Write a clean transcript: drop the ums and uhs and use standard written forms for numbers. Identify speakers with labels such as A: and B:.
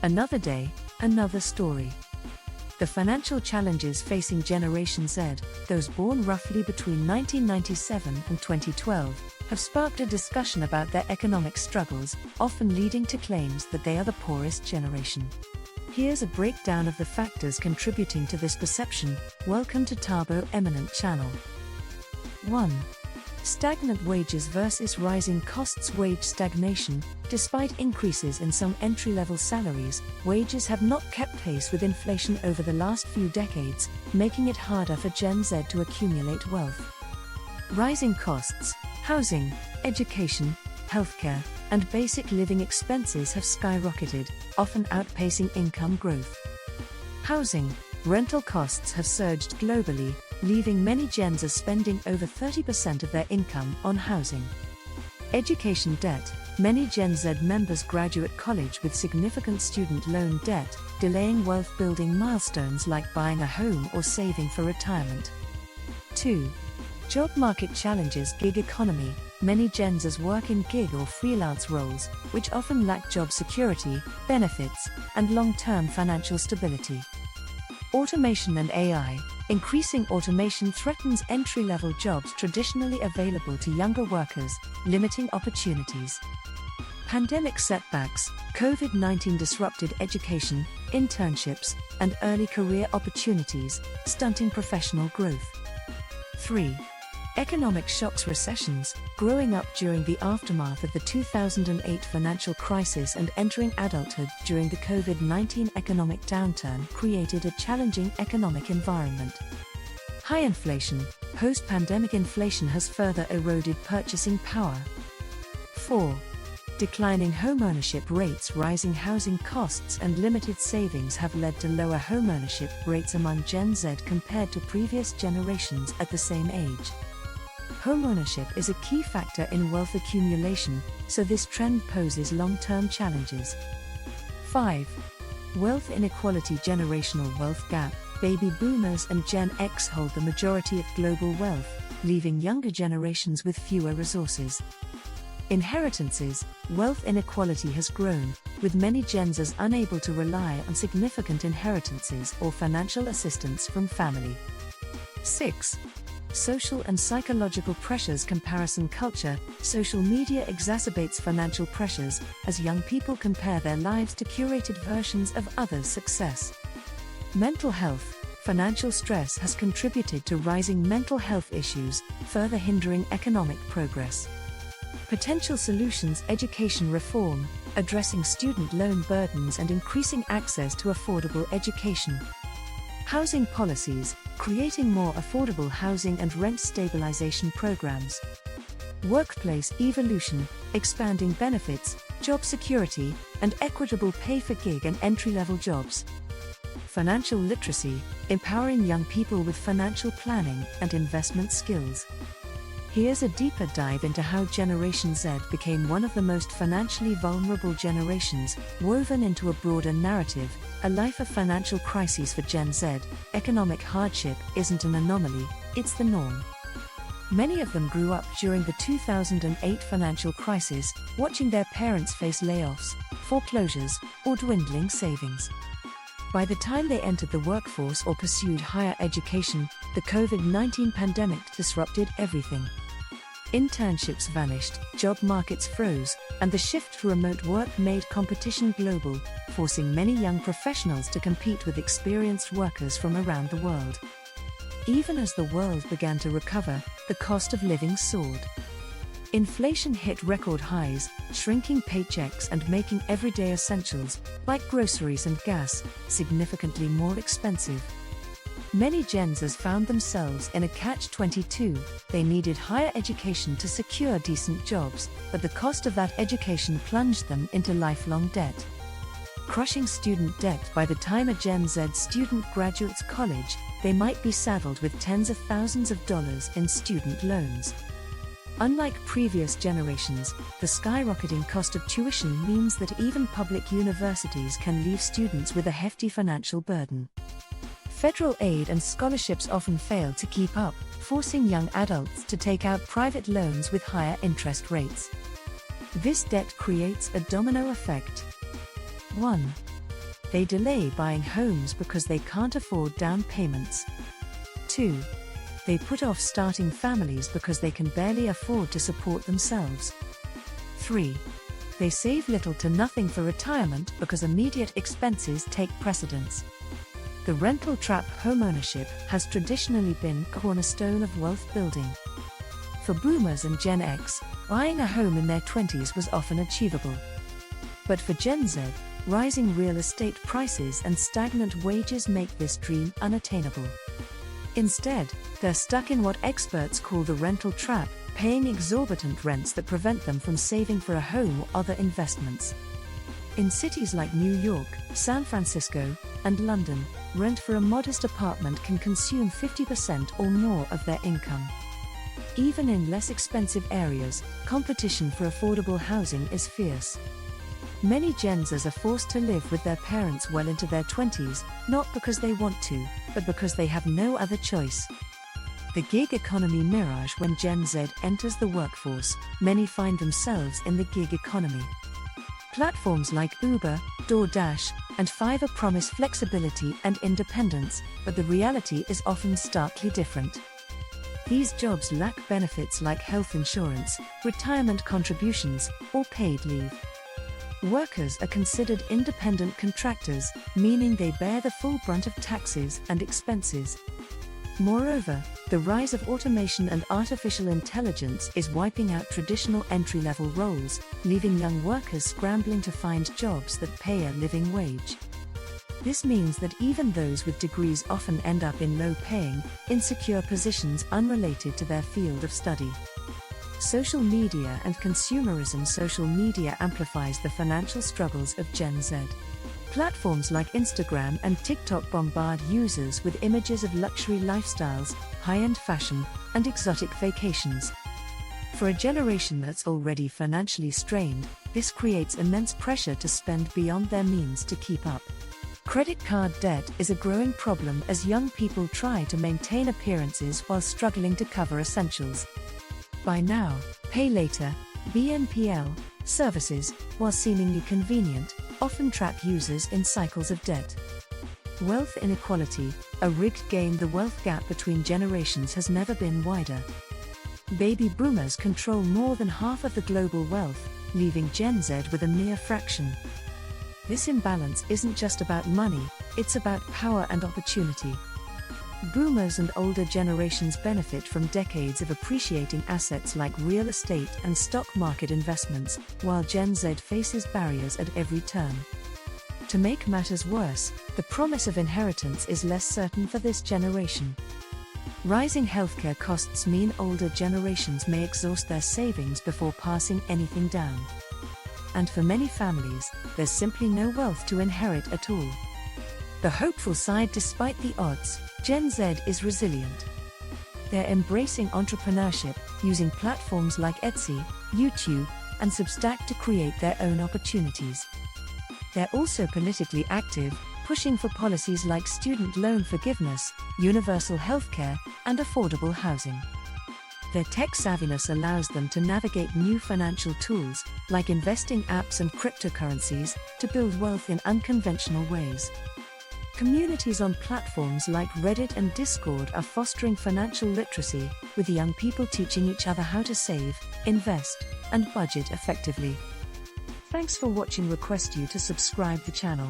A: Another day, another story. The financial challenges facing Generation Z, those born roughly between 1997 and 2012, have sparked a discussion about their economic struggles, often leading to claims that they are the poorest generation. Here's a breakdown of the factors contributing to this perception. Welcome to Tabo Eminent Channel. 1. Stagnant wages versus rising costs. Wage stagnation. Despite increases in some entry-level salaries, wages have not kept pace with inflation over the last few decades, making it harder for Gen Z to accumulate wealth. Rising costs. Housing, education, healthcare, and basic living expenses have skyrocketed, often outpacing income growth. Housing. Rental costs have surged globally, leaving many Gen Z spending over 30% of their income on housing. Education debt. Many Gen Z members graduate college with significant student loan debt, delaying wealth-building milestones like buying a home or saving for retirement. 2. Job market challenges. Gig economy. Many Gen Zs work in gig or freelance roles, which often lack job security, benefits, and long-term financial stability. Automation and AI. Increasing automation threatens entry-level jobs traditionally available to younger workers, limiting opportunities. Pandemic setbacks. COVID-19 disrupted education, internships, and early career opportunities, stunting professional growth. 3. Economic shocks. Recessions. Growing up during the aftermath of the 2008 financial crisis and entering adulthood during the COVID-19 economic downturn created a challenging economic environment. High inflation. Post-pandemic inflation has further eroded purchasing power. 4. Declining homeownership rates. Rising housing costs and limited savings have led to lower homeownership rates among Gen Z compared to previous generations at the same age. Homeownership is a key factor in wealth accumulation, so this trend poses long-term challenges. 5. Wealth inequality. Generational wealth gap. Baby boomers and Gen X hold the majority of global wealth, leaving younger generations with fewer resources. Inheritances. Wealth inequality has grown, with many Gen Zs unable to rely on significant inheritances or financial assistance from family. 6. Social and psychological pressures. Comparison culture. Social media exacerbates financial pressures as young people compare their lives to curated versions of others' success. Mental health. Financial stress has contributed to rising mental health issues, further hindering economic progress. Potential solutions. Education reform, addressing student loan burdens and increasing access to affordable education. Housing policies, creating more affordable housing and rent stabilization programs. Workplace evolution, expanding benefits, job security, and equitable pay for gig and entry-level jobs. Financial literacy, empowering young people with financial planning and investment skills. Here's a deeper dive into how Generation Z became one of the most financially vulnerable generations, woven into a broader narrative. A life of financial crises. For Gen Z, economic hardship isn't an anomaly, it's the norm. Many of them grew up during the 2008 financial crisis, watching their parents face layoffs, foreclosures, or dwindling savings. By the time they entered the workforce or pursued higher education, the COVID-19 pandemic disrupted everything. Internships vanished, job markets froze, and the shift to remote work made competition global, forcing many young professionals to compete with experienced workers from around the world. Even as the world began to recover, the cost of living soared. Inflation hit record highs, shrinking paychecks and making everyday essentials, like groceries and gas, significantly more expensive. Many Gen Zs found themselves in a catch-22. They needed higher education to secure decent jobs, but the cost of that education plunged them into lifelong debt. Crushing student debt. By the time a Gen Z student graduates college, they might be saddled with tens of thousands of dollars in student loans. Unlike previous generations, the skyrocketing cost of tuition means that even public universities can leave students with a hefty financial burden. Federal aid and scholarships often fail to keep up, forcing young adults to take out private loans with higher interest rates. This debt creates a domino effect. 1. They delay buying homes because they can't afford down payments. 2. They put off starting families because they can barely afford to support themselves. 3. They save little to nothing for retirement because immediate expenses take precedence. The rental trap homeownership has traditionally been a cornerstone of wealth building. For boomers and Gen X, buying a home in their 20s was often achievable. But for Gen Z, rising real estate prices and stagnant wages make this dream unattainable. Instead, they're stuck in what experts call the rental trap, paying exorbitant rents that prevent them from saving for a home or other investments. In cities like New York, San Francisco, and London, rent for a modest apartment can consume 50% or more of their income. Even in less expensive areas, competition for affordable housing is fierce. Many Gen Zers are forced to live with their parents well into their 20s, not because they want to, but because they have no other choice. The gig economy mirage. When Gen Z enters the workforce, many find themselves in the gig economy. Platforms like Uber, DoorDash, and Fiverr promise flexibility and independence, but the reality is often starkly different. These jobs lack benefits like health insurance, retirement contributions, or paid leave. Workers are considered independent contractors, meaning they bear the full brunt of taxes and expenses. Moreover, the rise of automation and artificial intelligence is wiping out traditional entry-level roles, leaving young workers scrambling to find jobs that pay a living wage. This means that even those with degrees often end up in low-paying, insecure positions unrelated to their field of study. Social media and consumerism. Social media amplifies the financial struggles of Gen Z. Platforms like Instagram and TikTok bombard users with images of luxury lifestyles, high-end fashion, and exotic vacations. For a generation that's already financially strained, this creates immense pressure to spend beyond their means to keep up. Credit card debt is a growing problem as young people try to maintain appearances while struggling to cover essentials. Buy now, pay later (BNPL) services, while seemingly convenient, often trap users in cycles of debt. Wealth inequality, a rigged game. The wealth gap between generations has never been wider. Baby boomers control more than half of the global wealth, leaving Gen Z with a mere fraction. This imbalance isn't just about money, it's about power and opportunity. Boomers and older generations benefit from decades of appreciating assets like real estate and stock market investments, while Gen Z faces barriers at every turn. To make matters worse, the promise of inheritance is less certain for this generation. Rising healthcare costs mean older generations may exhaust their savings before passing anything down. And for many families, there's simply no wealth to inherit at all. The hopeful side. Despite the odds, Gen Z is resilient. They're embracing entrepreneurship, using platforms like Etsy, YouTube, and Substack to create their own opportunities. They're also politically active, pushing for policies like student loan forgiveness, universal healthcare, and affordable housing. Their tech savviness allows them to navigate new financial tools, like investing apps and cryptocurrencies, to build wealth in unconventional ways. Communities on platforms like Reddit and Discord are fostering financial literacy, with young people teaching each other how to save, invest, and budget effectively. Thanks for watching. Request you to subscribe the channel.